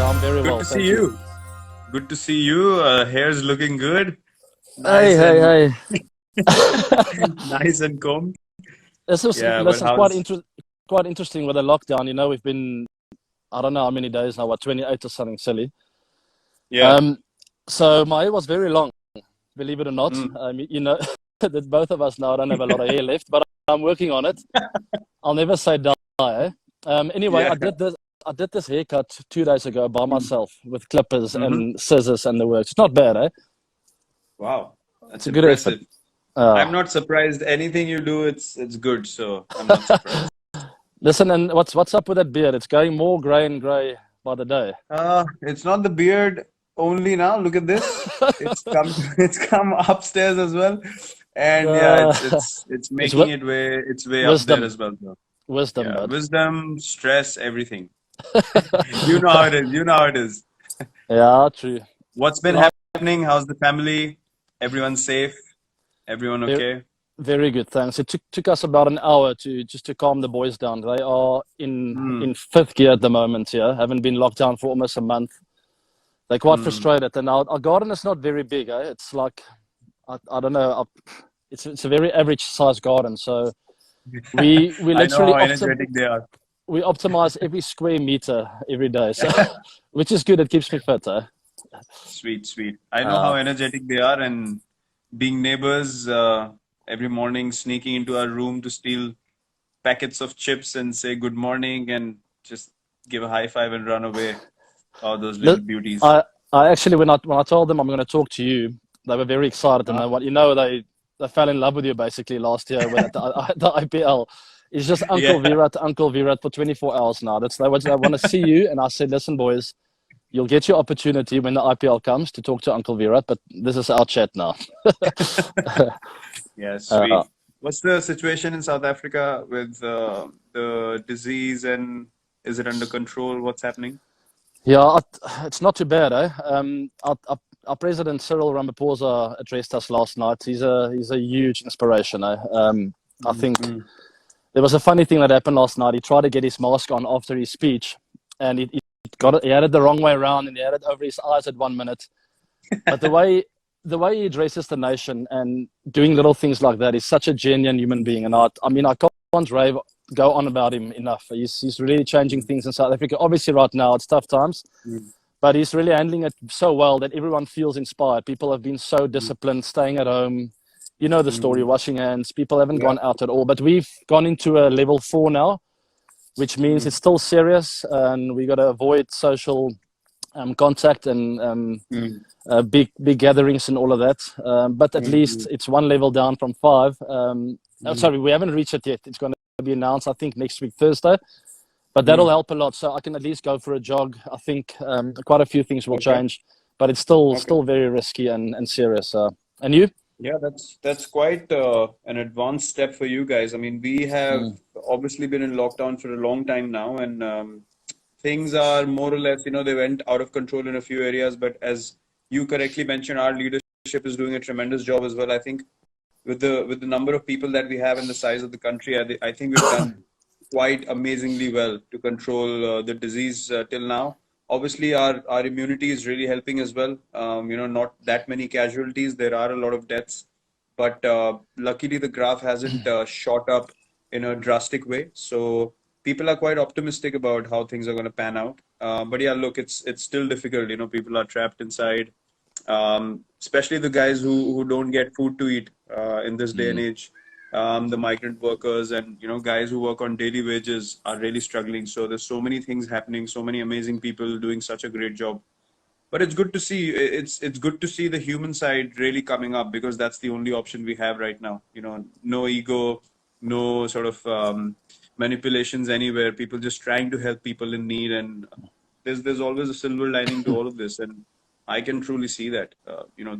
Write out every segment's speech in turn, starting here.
I'm very Good well, to see thank you. you. Good to see you. Hair's looking good. Hey, Nice hey, and hey. nice and combed. This is Yeah, but listen quite how's quite interesting with the lockdown. You know, we've been I don't know how many days now, what 28 or something silly. yeah. Um, so my hair was very long, believe it or not. Mm. You know that both of us now don't have a lot of hair left, but I'm working on it. I'll never say die. Eh? Anyway, Yeah. I did this haircut 2 days ago by Mm. myself with clippers hmm and scissors and the works. It's not bad, eh? Wow, It's that's a good effort. impressive. Uh, I'm not surprised. Anything you do, it's good. So I'm not surprised. Listen, and what's up with that beard? It's going more grey and grey by the day. It's not the beard only now. Look at this. It's come. It's come upstairs as well, and yeah, Uh, it's it's making its way up there wisdom, as well. So wisdom, yeah, bud. wisdom, stress, everything. You know how it is. You know how it is. Yeah, true. What's been Like, happening? How's the family? Everyone safe? Everyone very, okay? very good, thanks. It took us about an hour to just to calm the boys down. They are Mm, in fifth gear at the moment. Yeah, haven't been locked down for almost a month. They're quite mm. frustrated, and our garden is not very big. Eh? It's like I don't know. It's a very average size garden, so we I know literally how energetic they are. we optimize every square meter every day. So, which is good. It keeps me fit. Eh? Sweet, sweet. I know how Uh, energetic they are, and being neighbors, every morning sneaking into our room to steal packets of chips and say good morning and just give a high five and run away. Oh, those little li- beauties. I actually when I told them I'm going to talk to you, they were very excited, and Huh? they fell in love with you basically last year with the IPL. It's just Yeah, Uncle Virat for 24 hours now. That's they want to see you, and I said, listen, boys, you'll get your opportunity when the IPL comes to talk to Uncle Virat, but this is our chat now. yeah, uh, sweet. What's the situation in South Africa with the disease and is it under control? What's happening? Yeah, it's not too bad, eh? Our president Cyril Ramaphosa addressed us last night. He's a huge inspiration, eh? I think Mm-hmm. there was a funny thing that happened last night. He tried to get his mask on after his speech, and he got it. He had it the wrong way around, and he had it over his eyes at 1 minute. But the way he addresses the nation and doing little things like that is such a genuine human being. And I mean, I can't go on about him enough. He's really changing things in South Africa. Obviously, right now it's tough times, but he's really handling it so well that everyone feels inspired. People have been so disciplined, staying at home. You know the story, Mm-hmm. washing hands. People haven't Yeah. gone out at all. But we've gone into a level 4 now, which means it's still serious, and we got to avoid social contact and big gatherings and all of that. But at Mm-hmm. least it's one level down from 5. Mm-hmm. Sorry, we haven't reached it yet. It's going to be announced, I think, next week Thursday. But that'll Mm. help a lot. So I can at least go for a jog. I think quite a few things will Okay. change, but it's Okay. still very risky and serious. And you? Yeah, that's quite an advanced step for you guys. I mean, we have Mm, obviously been in lockdown for a long time now, and things are more or less, they went out of control in a few areas. But as you correctly mentioned, our leadership is doing a tremendous job as well. I think with the number of people that we have and the size of the country, I think we've done quite amazingly well to control the disease till now. Obviously, our immunity is really helping as well. Not that many casualties. There are a lot of deaths, but luckily the graph hasn't shot up in a drastic way. So people are quite optimistic about how things are going to pan out. But yeah, look, it's still difficult. People are trapped inside, especially the guys who don't get food to eat in this day and mm, age. The migrant workers and guys who work on daily wages are really struggling. So there's so many things happening, so many amazing people doing such a great job. But it's good to see. It's good to see the human side really coming up because that's the only option we have right now. No ego, no sort of manipulations anywhere. People just trying to help people in need, and there's always a silver lining to all of this. And I can truly see that.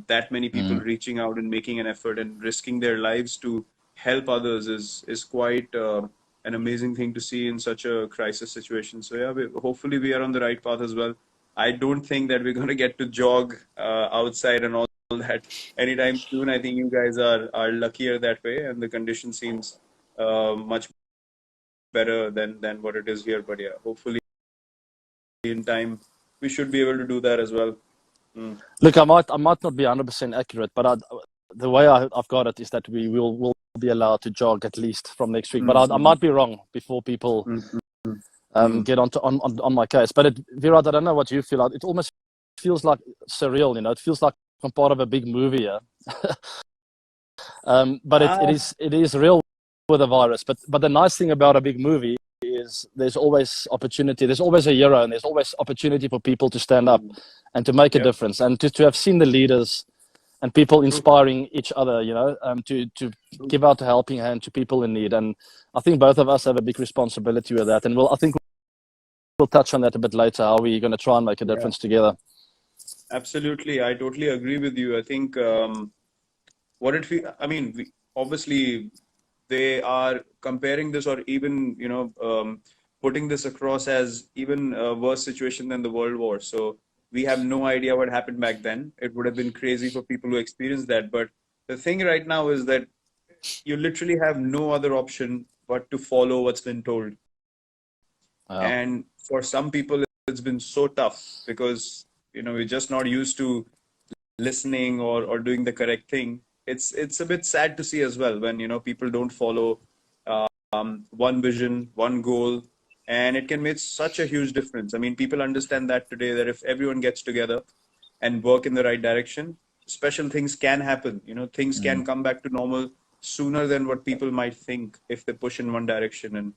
That many people mm. reaching out and making an effort and risking their lives to help others is quite an amazing thing to see in such a crisis situation. So yeah, hopefully we are on the right path as well. I don't think that we're going to get to jog outside and all that anytime soon. I think you guys are luckier that way, and the condition seems much better than what it is here. But yeah, hopefully in time we should be able to do that as well. Mm. Look, I might not be 100% accurate, but the way I've got it is that we will be allowed to jog at least from next week. But I Mm-hmm. might be wrong before people Mm-hmm. get on my case. But Virat, I don't know what you feel. It almost feels like surreal. It feels like I'm part of a big movie here. But it is real with the virus. But the nice thing about a big movie is there's always opportunity. There's always a hero, and there's always opportunity for people to stand up and to make a Yep. difference, and to have seen the leaders and people inspiring each other, to give out a helping hand to people in need. And I think both of us have a big responsibility with that. And I think we'll touch on that a bit later, how we're going to try and make a Yeah, difference together. absolutely. I totally agree with you. I think obviously they are comparing this, or even putting this across as even a worse situation than the World War. So we have no idea what happened back then. It would have been crazy for people who experienced that. But the thing right now is that you literally have no other option but to follow what's been told. Yeah. And for some people, it's been so tough because we're just not used to listening or doing the correct thing. It's a bit sad to see as well when people don't follow one vision, one goal, and it can make such a huge difference. I mean, people understand that today, that if everyone gets together and work in the right direction, special things can happen. Things can come back to normal sooner than what people might think if they push in one direction and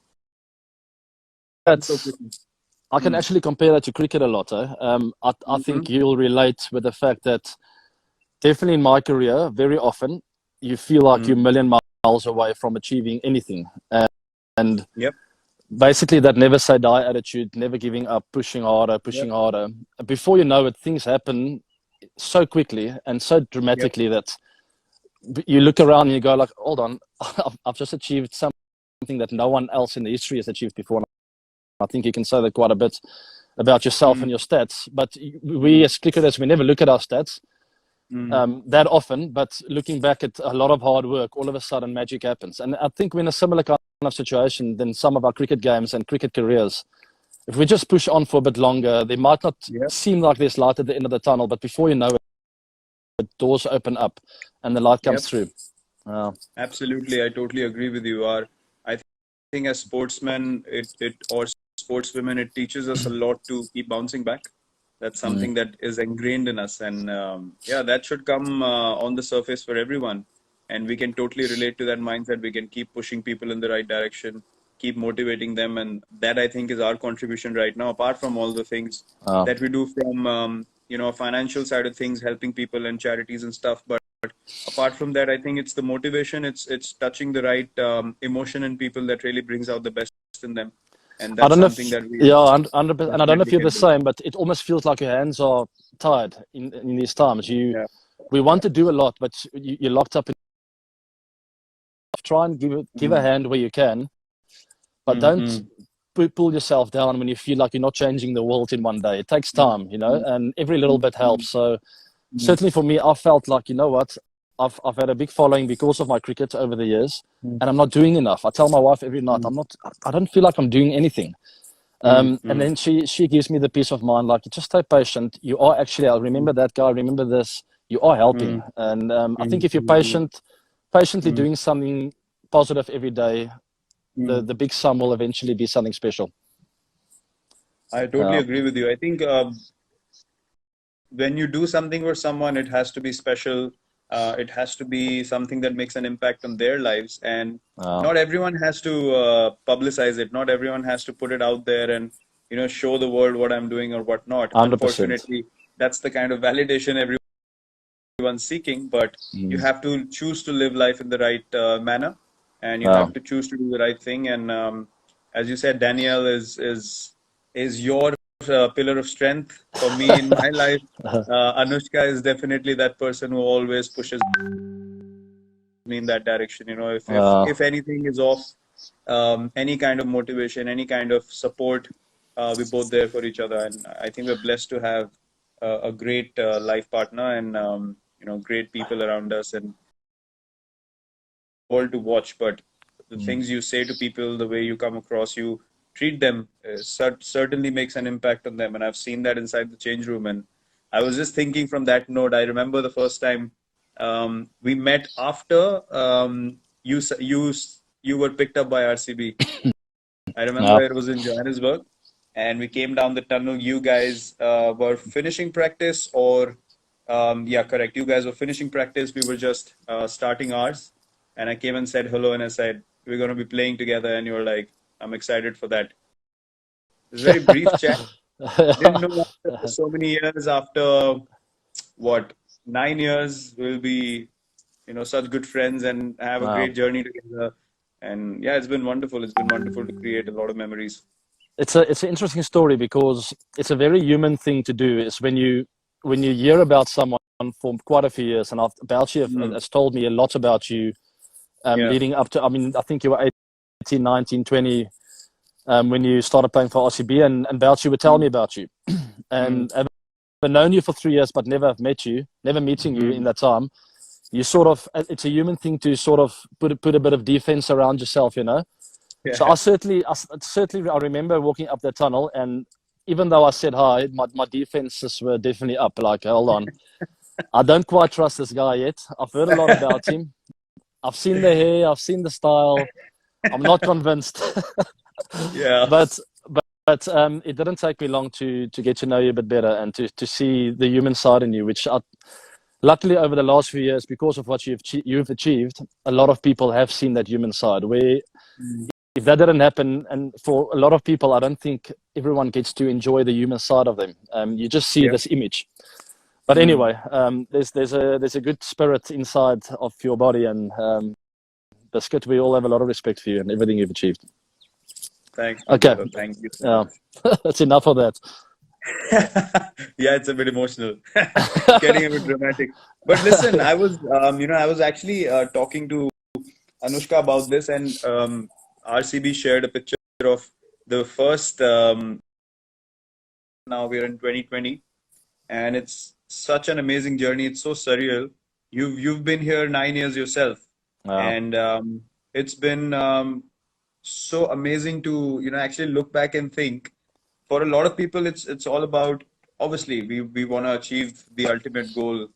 so That's quickly. I can Mm. actually compare that to cricket a lot. I Mm-hmm. think you'll relate with the fact that definitely in my career, very often you feel like you're a million miles away from achieving anything. And Yep. basically that never say die attitude, never giving up, pushing harder, Yep. pushing harder. Before you know it, things happen so quickly and so Yep. dramatically that you look around and you go like, hold on, I've just achieved something that no one else in the history has achieved before. I think you can say that quite a bit about yourself and Mm. your stats. But we as cricketers, we never look at our stats Mm. that often. But looking back at a lot of hard work, all of a sudden magic happens. And I think we're in a similar kind of situation than some of our cricket games and cricket careers. If we just push on for a bit longer, they might not Yep. seem like there's light at the end of the tunnel, but before you know it, the doors open up and the light comes Yep. through. Absolutely, I totally agree with you. I think as sportsmen, it or sportswomen, it teaches us a lot to keep bouncing back. That's something that is ingrained in us, and yeah, that should come on the surface for everyone. And we can totally relate to that mindset. We can keep pushing people in the right direction, keep motivating them, and that I think is our contribution right now. Apart from all the things Uh, that we do from financial side of things, helping people and charities and stuff, but apart from that, I think it's the motivation. It's touching the right emotion in people that really brings out the best in them, and I that's don't know something if, that we yeah, 100%, and I don't know if definitely you're can the do. same, but it almost feels like your hands are tied in these times. Yeah. We want to do a lot, but you're locked up. Try and give a Mm. hand where you can, but don't Mm-hmm. pull yourself down when you feel like you're not changing the world in one day. It takes time, and every little bit helps. So certainly for me, I felt like, you know what, I've had a big following because of my cricket over the years, and I'm not doing enough. I tell my wife every night, I don't feel like I'm doing anything. And then she gives me the peace of mind, like, just stay patient. You are actually, I'll remember that guy, remember this. You are helping, and I think if you're patiently doing something positive every day, the big sum will eventually be something special. I totally Uh, agree with you. I think when you do something for someone, it has to be special. It has to be something that makes an impact on their lives, and uh, not everyone has to publicize it. Not everyone has to put it out there and show the world what I'm doing or what not. 100%. Unfortunately, that's the kind of validation everyone's seeking. But you Mm. have to choose to live life in the right manner, and you Uh, have to choose to do the right thing. And as you said, Danielle is your pillar of strength for me in my life. Anushka is definitely that person who always pushes me in that direction. uh, If anything is off, any kind of motivation, any kind of support, we're both there for each other. And I think we're blessed to have a great life partner and great people around us and all to watch. But the mm, things you say to people, the way you come across, you treat them certainly makes an impact on them. And I've seen that inside the change room. And I was just thinking from that note, I remember the first time we met after you were picked up by RCB. I Yeah. remember it was in Johannesburg, and we came down the tunnel. You guys were finishing practice, or yeah, correct. You guys were finishing practice. We were just starting ours, and I came and said hello, and I said we're going to be playing together, and you were like, "I'm excited for that." It was a very brief chat. Didn't know after so many years, after what 9 years, we'll be such good friends and have a Wow. great journey together. And yeah, it's been wonderful. It's been wonderful to create a lot of memories. It's an interesting story because it's a very human thing to do. Is when you hear about someone for quite a few years, and Balchi Mm, has told me a lot about you yeah. leading up to. I mean, I think you were 18, 19, 20 when you started playing for RCB, and Balchi would tell Mm, me about you. mm, And I've known you for 3 years, but never met you, never meeting you in mm. that time. You sort of, it's a human thing to sort of put a bit of defense around yourself, you know. So Yeah. I remember walking up the tunnel, and even though I said hi, my defenses were definitely up. Like, hold on, I don't quite trust this guy yet. I've heard a lot about him. I've seen the hair, I've seen the style. I'm not convinced, Yeah. but it didn't take me long to get to know you a bit better and to see the human side in you, which luckily over the last few years, because of what you've achieved, a lot of people have seen that human side. Where Mm, if that didn't happen, and for a lot of people, I don't think everyone gets to enjoy the human side of them. You just see yeah. this image. But Mm, anyway, there's a good spirit inside of your body, and Biscuit, we all have a lot of respect for you and everything you've achieved. thanks, my Okay, brother. Thank you so yeah, much. that's enough of that. Yeah, it's a bit emotional, getting a bit dramatic. But listen, I was actually talking to Anushka about this, and RCB shared a picture of the first. Now we're in 2020, and it's such an amazing journey. It's so surreal. You've been here 9 years yourself, Yeah, and it's been so amazing to actually look back and think. For a lot of people, it's all about, obviously we want to achieve the ultimate goal.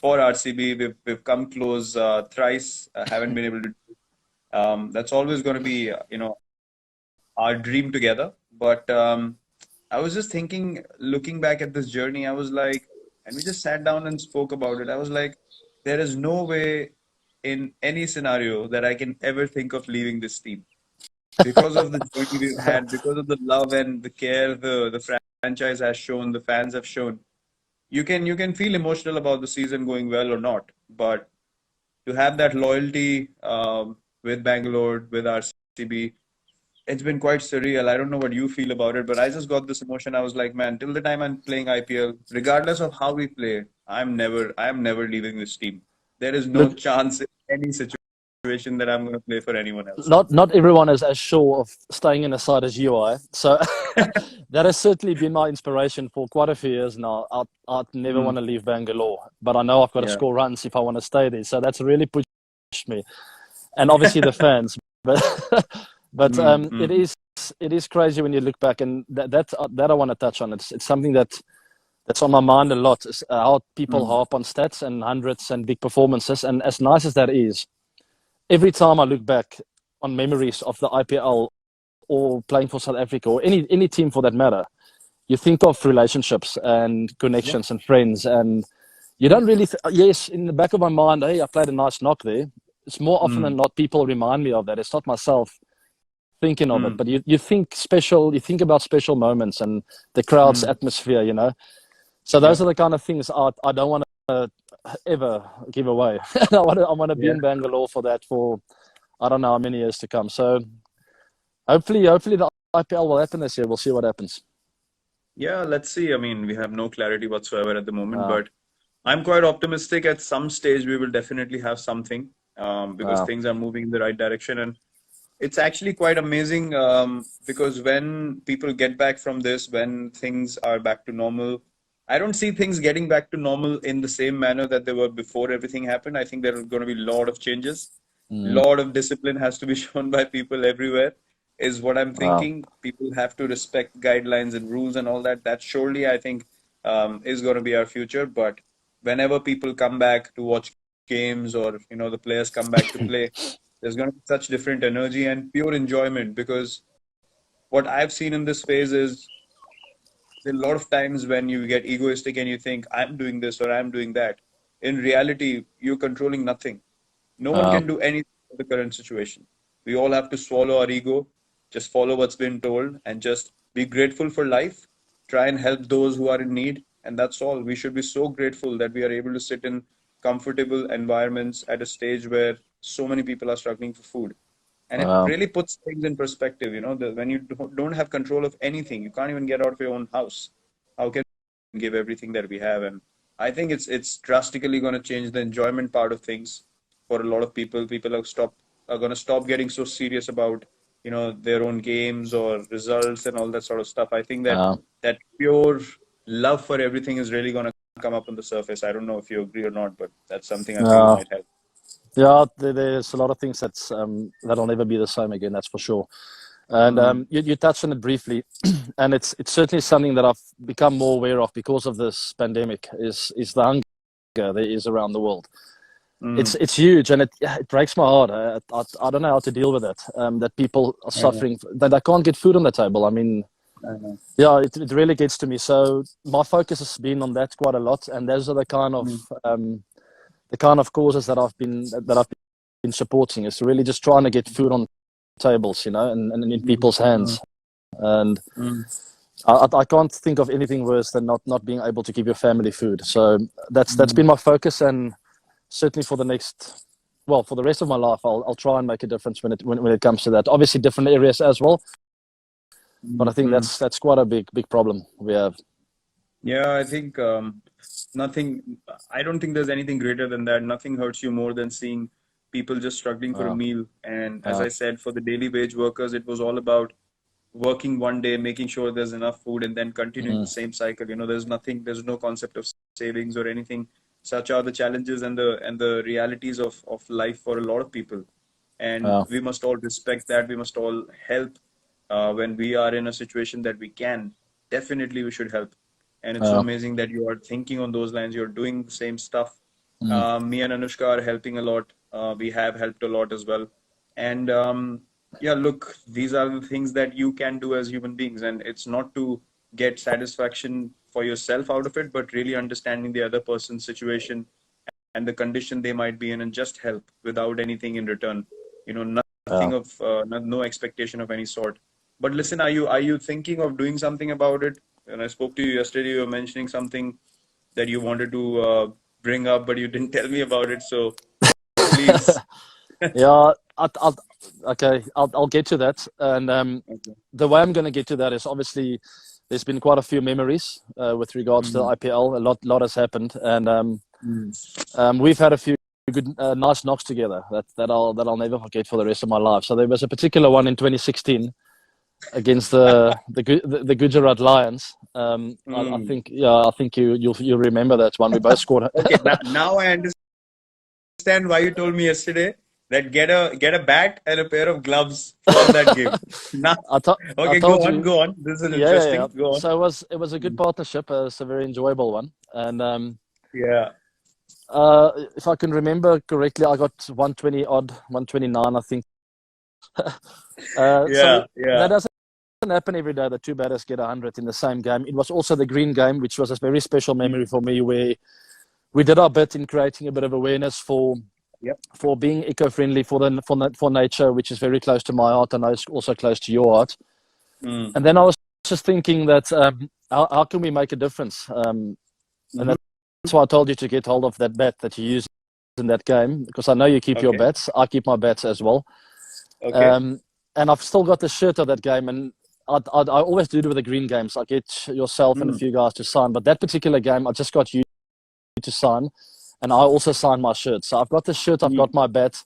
For RCB, we've come close thrice, haven't been able to. That's always going to be our dream together. But I was just thinking, looking back at this journey, I was like, and we just sat down and spoke about it. I was like, there is no way in any scenario that I can ever think of leaving this team because of the journey we've had, because of the love and the care the franchise has shown, the fans have shown. You can feel emotional about the season going well or not, but to have that loyalty with Bangalore, with RCB, it's been quite surreal. I don't know what you feel about it, but I just got this emotion. I was like, man, till the time I'm playing IPL, regardless of how we play, I am never leaving this team. There is no look, chance in any situation that I'm going to play for anyone else. not everyone is as sure of staying in the side as you are. So that has certainly been my inspiration for quite a few years now. I'd never Mm, want to leave Bangalore, but I know I've got to yeah. score runs if I want to stay there. So that's really pushed me, and obviously the fans. But Mm, mm, it is crazy when you look back, and that I want to touch on. It's something that's on my mind a lot. Is how people mm, harp on stats and hundreds and big performances, and as nice as that is, every time I look back on memories of the IPL or playing for South Africa or any team for that matter, you think of relationships and yeah. connections and friends, and you Yeah. don't really. Yes, in the back of my mind, hey, I played a nice knock there. It's more often Mm, than not people remind me of that. It's not myself thinking of it, mm, but you think special. You think about special moments and the crowd's mm. atmosphere. You know, so Yeah. those are the kind of things I don't want to ever give away. I want to be Yeah. in Bangalore for that for I don't know how many years to come. So hopefully the IPL will happen this year. We'll see what happens. Yeah, let's see. I mean, we have no clarity whatsoever at the moment, Uh, but I'm quite optimistic. At some stage, we will definitely have something because uh, things are moving in the right direction. And it's actually quite amazing because when people get back from this, when things are back to normal, I don't see things getting back to normal in the same manner that they were before everything happened. I think there are going to be a lot of changes. A mm, lot of discipline has to be shown by people everywhere. is what I'm Wow. thinking. People have to respect guidelines and rules and all that. That surely, I think, is going to be our future. But whenever people come back to watch games, or the players come back to play, there's going to be such different energy and pure enjoyment. Because what I've seen in this phase is there are a lot of times when you get egoistic and you think, I'm doing this or I'm doing that. In reality, you're controlling nothing. No one Uh, can do anything in the current situation. We all have to swallow our ego, just follow what's been told, and just be grateful for life. Try and help those who are in need, and that's all. We should be so grateful that we are able to sit in comfortable environments at a stage where so many people are struggling for food. And it uh, really puts things in perspective. When you don't have control of anything, you can't even get out of your own house. How can we give everything that we have? And I think it's drastically going to change the enjoyment part of things for a lot of people. People are going to stop getting so serious about their own games or results and all that sort of stuff. I think that uh, that pure love for everything is really going to come up on the surface. I don't know if you agree or not, but that's something I feel uh, might help. yeah, there's a lot of things that'll never be the same again. That's for sure. And Mm, you touched on it briefly, and it's certainly something that I've become more aware of because of this pandemic. Is the hunger there is around the world. mm, It's huge, and it breaks my heart. I don't know how to deal with it. That people are I know, suffering, that they can't get food on the table. I mean, I know. yeah, it really gets to me. So my focus has been on that quite a lot, and those are the kind of causes that I've been supporting. Is really just trying to get food on tables, and in Mm, people's hands. mm, And mm, I can't think of anything worse than not being able to give your family food. So that's mm, been my focus, and certainly for the rest of my life, I'll try and make a difference when it comes to that. Obviously, different areas as well, but I mm, think mm. that's quite a big problem we have. Yeah, I think nothing, I don't think there's anything greater than that. Nothing hurts you more than seeing people just struggling for a Uh, meal. And as uh, I said, for the daily wage workers, it was all about working one day, making sure there's enough food, and then continuing the mm, same cycle. There's no concept of savings or anything. Such are the challenges and the realities of life for a lot of people. And uh, we must all respect that. We must all help when we are in a situation that we can. Definitely, we should help. And it's so uh, amazing that you are thinking on those lines. You're doing the same stuff. mm, Me and Anushka are helping a lot. We have helped a lot as well. And yeah, look, these are the things that you can do as human beings. And it's not to get satisfaction for yourself out of it, but really understanding the other person's situation and the condition they might be in, and just help without anything in return. uh. Nothing of no expectation of any sort. But listen, are you thinking of doing something about it? When I spoke to you yesterday, you were mentioning something that you wanted to bring up, but you didn't tell me about it. So please. Yeah, okay, I'll get to that. And Okay. the way I'm going to get to that is obviously there's been quite a few memories with regards to the Mm, IPL. A lot has happened, and mm. we've had a few good, nice knocks together that I'll never forget for the rest of my life. So there was a particular one in 2016 against the Gujarat Lions. I Mm. think, yeah, I think you'll remember that one. We both scored. Okay, now I understand why you told me yesterday that get a bat and a pair of gloves for that game. Now, I okay, told go on, you. go on. This is Yeah, yeah, yeah. interesting. Go on. So it was a good partnership. It's a very enjoyable one, and Yeah, if I can remember correctly, I got 120 odd, 129, I think. So yeah, that yeah. doesn't happen every day that two batters get 100 in the same game. It was also the green game, which was a very special memory Mm. for me, where we did our bit in creating a bit of awareness Yep. for being eco-friendly for nature, which is very close to my heart, and I know it's also close to your heart. Mm. And then I was just thinking that how can we make a difference? And Mhm. that's why I told you to get hold of that bat that you used in that game, because I know you keep your Okay, bats. I keep my bats as well. okay. Um, and I've still got the shirt of that game, and I always do it with the green games. I get yourself and a Mm. few guys to sign, but that particular game, I just got you to sign, and I also signed my shirt. So I've got the shirt, I've got Mm. my bat,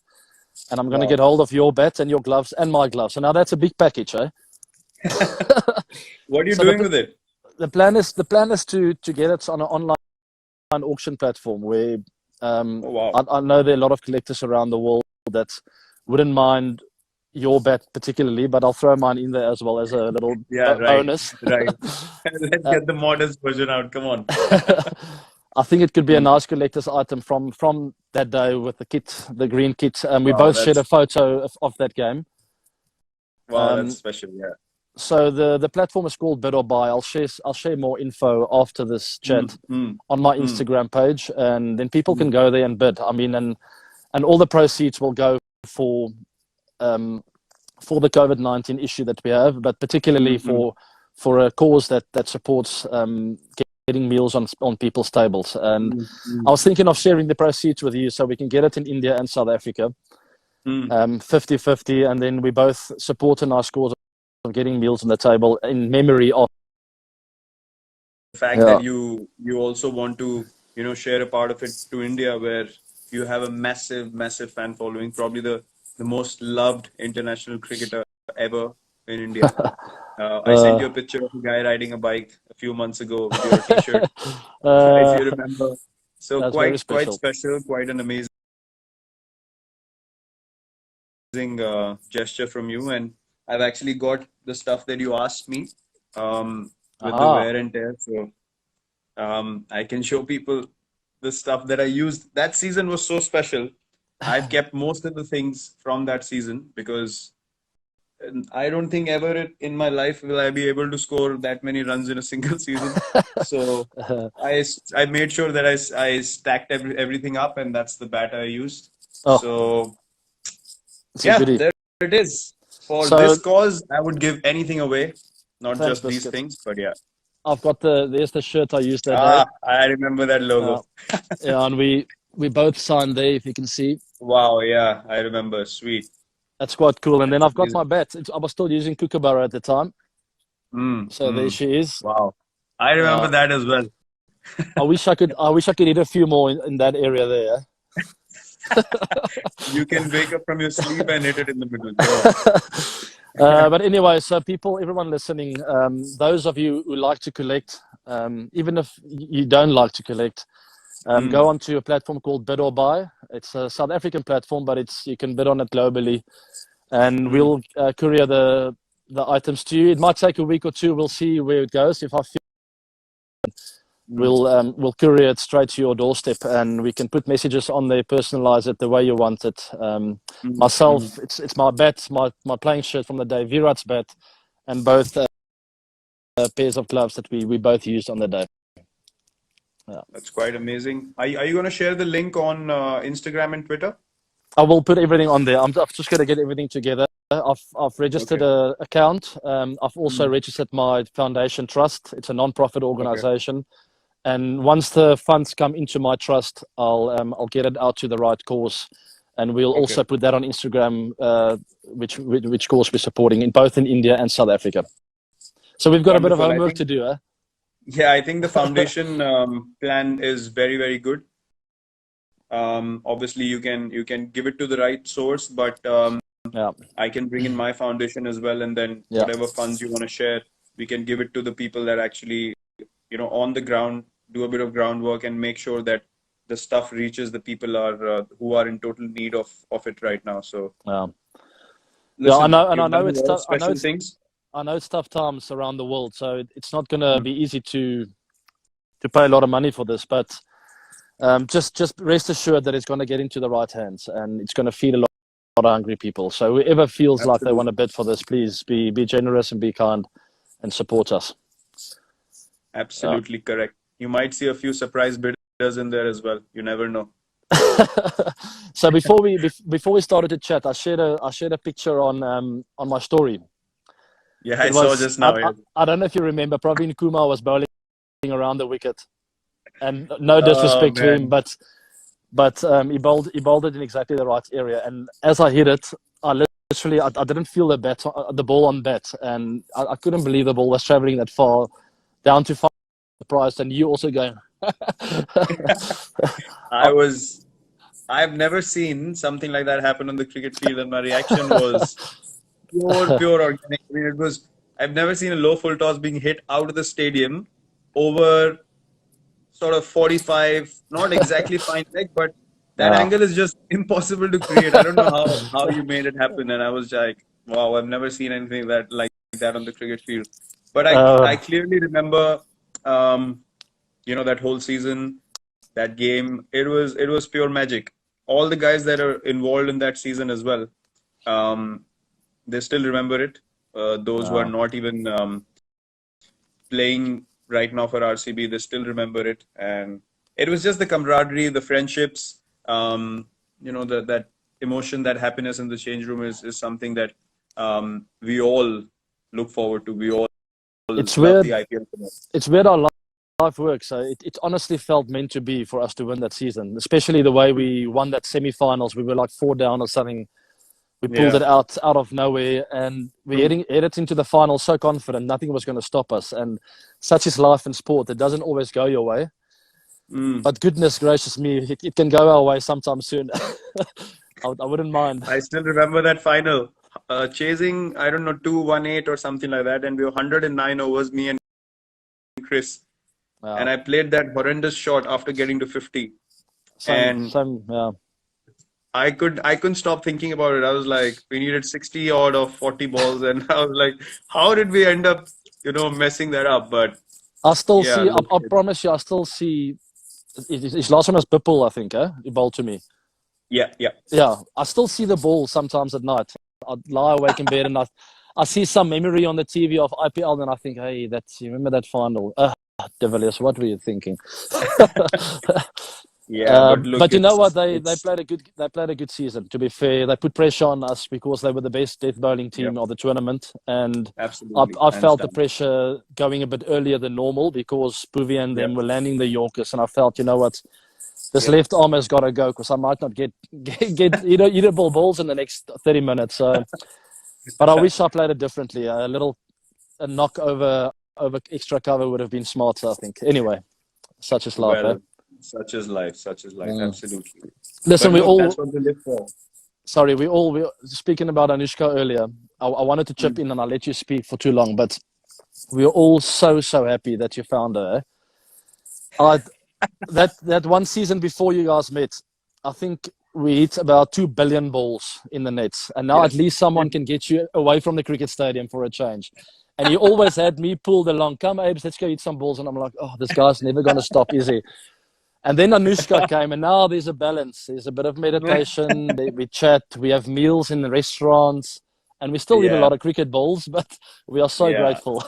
and I'm going to get Wow. hold of your bat and your gloves and my gloves. So now that's a big package, eh? What are you So doing with it? the plan is to get it on an online auction platform where Oh, wow. I know there are a lot of collectors around the world that wouldn't mind, your bet particularly, but I'll throw mine in there as well as a little Yeah, right, bonus. right. Let's Uh, get the modest version out. Come on. I think it could be a Mm. nice collector's item from that day with the kit, the green kit. We Wow, both shared a that's photo of that game. wow, that's Um, special. Yeah. so the platform is called Bid or Buy. I'll share more info after this Mm, chat mm, on my mm, Instagram page, and then people can mm, go there and bid. I mean, and all the proceeds will go for um, for the COVID-19 issue that we have, but particularly mm, mm, for a cause that supports getting meals on people's tables. And mm, I mm, was thinking of sharing the proceeds with you so we can get it in India and South Africa, mm. 50-50, and then we both support a nice cause of getting meals on the table in memory of. The fact Yeah. that you also want to, share a part of it to India, where you have a massive, massive fan following, probably the most loved international cricketer ever in India. I sent you uh, a picture of a guy riding a bike a few months ago with your T-shirt, if uh, you remember. So that's very quite special. special, quite an amazing gesture from you. And I've actually got the stuff that you asked me, with the Aha. wear and tear. So I can show people the stuff that I used. That season was so special. I've kept most of the things from that season because I don't think ever in my life will I be able to score that many runs in a single season. So I made sure that I stacked everything up, and that's the bat I used. Oh, So it's a yeah, goodie. there it is. For this So cause, I would give anything away, not thanks, just these Biscuit. things, but yeah. I've got there's the shirt I used that day. I remember that Uh, logo. yeah, and we both signed there, if you can see. Wow, yeah, I remember. Sweet. That's quite cool. And then That's I've got amazing. my bat. I was still using Kookaburra at the time, Mm, so there mm. she is. Wow. I remember Yeah, that as well. I wish I could hit a few more in that area there. You can wake up from your sleep and hit it in the middle. Go on. But anyway, so everyone listening, those of you who like to collect, even if you don't like to collect, go Mm, onto a platform called Bid or Buy. It's a South African platform, but you can bid on it globally, and mm, we'll courier the items to you. It might take a week or two. We'll see where it goes. If I feel mm, we'll courier it straight to your doorstep, and we can put messages on there, personalize it the way you want it. mm, mm. Myself, it's my bat, my playing shirt from the day, Virat's bat, and both pairs of gloves that we both used on the day. Yeah. That's quite amazing. Are you going to share the link on Instagram and Twitter? I will put everything on there. I'm just going to get everything together. I've registered Okay. a account. I've also Mm, registered my foundation trust. It's a non-profit okay. organization, and once the funds come into my trust, I'll get it out to the right cause, and we'll Okay. also put that on Instagram, which cause we're supporting both in India and South Africa. So we've got a bit of Wonderful. homework to do, eh? Yeah, I think the foundation plan is very, very good. Obviously, you can give it to the right source, but Yeah, I can bring in my foundation as well, and then yeah, whatever funds you want to share, we can give it to the people that actually, on the ground, do a bit of groundwork and make sure that the stuff reaches the people who are in total need of it right now. So yeah. Yeah, I listen, know, and I you've know done a it's lot of tough. special things. I know it's tough times around the world, so it's not going to Mm. be easy to pay a lot of money for this. But just rest assured that it's going to get into the right hands, and it's going to feed a lot of hungry people. So whoever feels like they want to Absolutely. bid for this, please be generous and be kind and support us. Yeah. Absolutely correct. You might see a few surprise bidders in there as well. You never know. So before we started to chat, I shared a picture on my story. Yeah, I It saw was just now. Yeah. I don't know if you remember, Praveen Kumar was bowling around the wicket, and no Oh disrespect to him, man. but he bowled it in exactly the right area. And as I hit it, I didn't feel the ball on bat, and I couldn't believe the ball was traveling that far down to five surprised, and you also going. I was I've never seen something like that happen on the cricket field, and my reaction was pure organic. I mean, I've never seen a low full toss being hit out of the stadium over sort of 45, not exactly fine leg, but that angle is just impossible to create. I don't know how you made it happen. And I was like, wow, I've never seen anything that like that on the cricket field. But I Uh, clearly remember, um, that whole season, that game. It was pure magic. All the guys that are involved in that season as well, um, they still remember it. Those who are uh, not even playing right now for RCB, they still remember it. And it was just the camaraderie, the friendships, that emotion, that happiness in the change room is something that we all look forward to. We all it's love weird. the IPL for that. It's weird how life works. So it honestly felt meant to be for us to win that season, especially the way we won that semi-finals. We were like 4 down or something. We pulled Yeah, it out of nowhere, and we true. headed into the final so confident nothing was going to stop us. And such is life in sport; it doesn't always go your way. Mm. But goodness gracious me, it can go our way sometime soon. I wouldn't mind. I still remember that final. Chasing, I don't know, 218 or something like that, and we were 109 overs, me and Chris. Yeah, And I played that horrendous shot after getting to 50. same, And same. Yeah, I couldn't stop thinking about it. I was like, we needed 60 odd of 40 balls, and I was like, how did we end up, messing that up? But I still yeah, see. look, I promise you, I still see. His last one was Bippel, I think. He bowled to me. yeah, yeah, Yeah, I still see the ball sometimes at night. I'd lie awake in bed and I see some memory on the TV of IPL, and I think, hey, you remember that final? De Villiers, what were you thinking? yeah. But look, But you know what? it's They it's played a good season. To be fair, they put pressure on us because they were the best death bowling yeah, team of the tournament, and absolutely, I I felt the understand. pressure going a bit earlier than normal because Buvia and Yeah, them were landing the Yorkers, and I felt, you know what, this yeah, left arm has got to go because I might not get eatable balls in the next 30 minutes. So, but I wish I played it differently. A knock over extra cover would have been smarter, I think. Anyway, such is life, eh? well, such is life, such is life, Mm. absolutely. Listen, But look, that's what we live for. we speaking about Anushka earlier. I wanted to chip Mm. in and I let you speak for too long, but we're all so happy that you found her. Eh? That one season before you guys met, I think we hit about 2 billion balls in the nets, and now at Yes. least someone can get you away from the cricket stadium for a change. And you always had me pulled along. Come, Abes, let's go eat some balls. And I'm like, oh, this guy's never going to stop, is he? And then Anushka came, and now there's a balance. There's a bit of meditation. We chat. We have meals in the restaurants, and we still eat a Yeah, lot of cricket balls. But we are so yeah. grateful.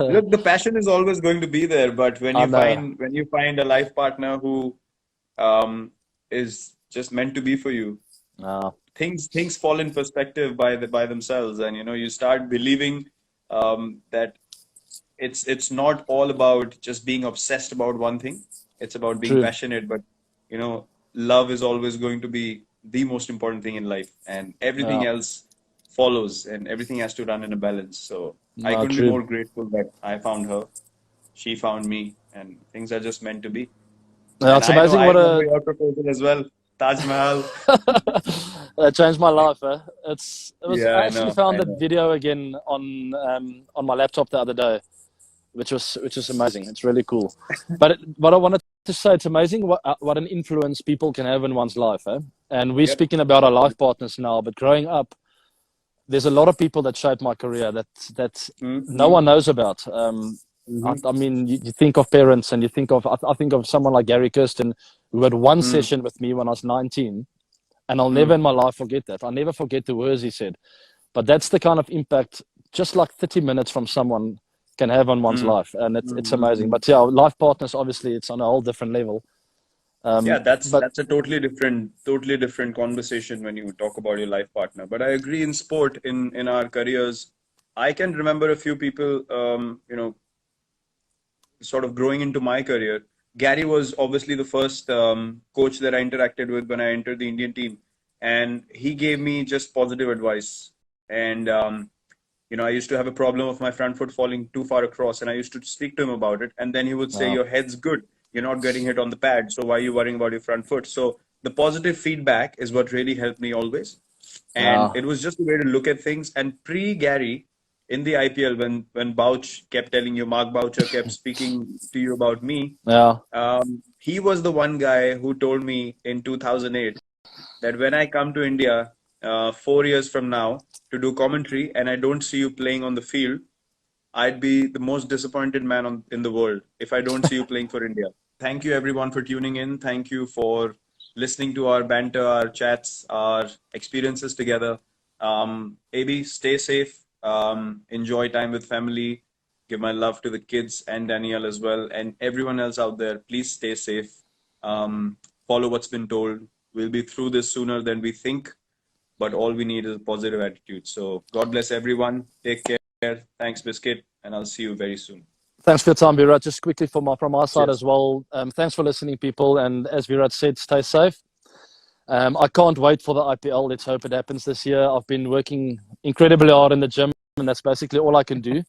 Look, the passion is always going to be there, but when I you know. find when you find a life partner who is just meant to be for you, Uh, things fall in perspective by themselves, and you start believing that it's not all about just being obsessed about one thing. It's about being true. passionate, but love is always going to be the most important thing in life, and everything Yeah. else follows, and everything has to run in a balance. So I No, couldn't be true. more grateful that I found her, she found me, and things are just meant to be. Yeah, And it's I know amazing I what remember a your proposal as well, Taj Mahal. that changed my life. Eh? Yeah, I I actually know, found I that know. video again on my laptop the other day, which is amazing. It's really cool. But what I wanted to say, it's amazing what an influence people can have in one's life. Eh? And we're Yep. speaking about our life partners now, but growing up, there's a lot of people that shaped my career that no Mm-hmm. one knows about. Mm-hmm. I mean, you think of parents, and you think of I think of someone like Gary Kirsten, who had one Mm-hmm. session with me when I was 19, and I'll never Mm-hmm. in my life forget that. I'll never forget the words he said. But that's the kind of impact just like 30 minutes from someone can have on one's life, and it's amazing. Mm-hmm. But yeah, life partners, obviously, it's on a whole different level. Yeah, that's But that's a totally different conversation when you talk about your life partner. But I agree in sport, in our careers, I can remember a few people, sort of growing into my career. Gary was obviously the first coach that I interacted with when I entered the Indian team, and he gave me just positive advice. And I used to have a problem of my front foot falling too far across, and I used to speak to him about it. And then he would say, uh, "Your head's good. You're not getting hit on the pad, so why are you worrying about your front foot?" So the positive feedback is what really helped me always, and uh, it was just a way to look at things. And pre Gary, in the IPL when Bouch kept telling you, Mark Boucher kept speaking to you about me. Yeah. He was the one guy who told me in 2008 that when I come to India 4 years from now to do commentary and I don't see you playing on the field, I'd be the most disappointed man in the world if I don't see you playing for India. Thank you everyone for tuning in. Thank you for listening to our banter, our chats, our experiences together. AB, stay safe. Enjoy time with family. Give my love to the kids and Danielle as well, and everyone else out there. Please stay safe. Follow what's been told. We'll be through this sooner than we think, but all we need is a positive attitude. So God bless everyone. Take care. Thanks, Biscuit, and I'll see you very soon. Thanks for your time, Virat. Just quickly from our side Cheers. as well. Thanks for listening, people. And as Virat said, stay safe. I can't wait for the IPL. Let's hope it happens this year. I've been working incredibly hard in the gym, and that's basically all I can do.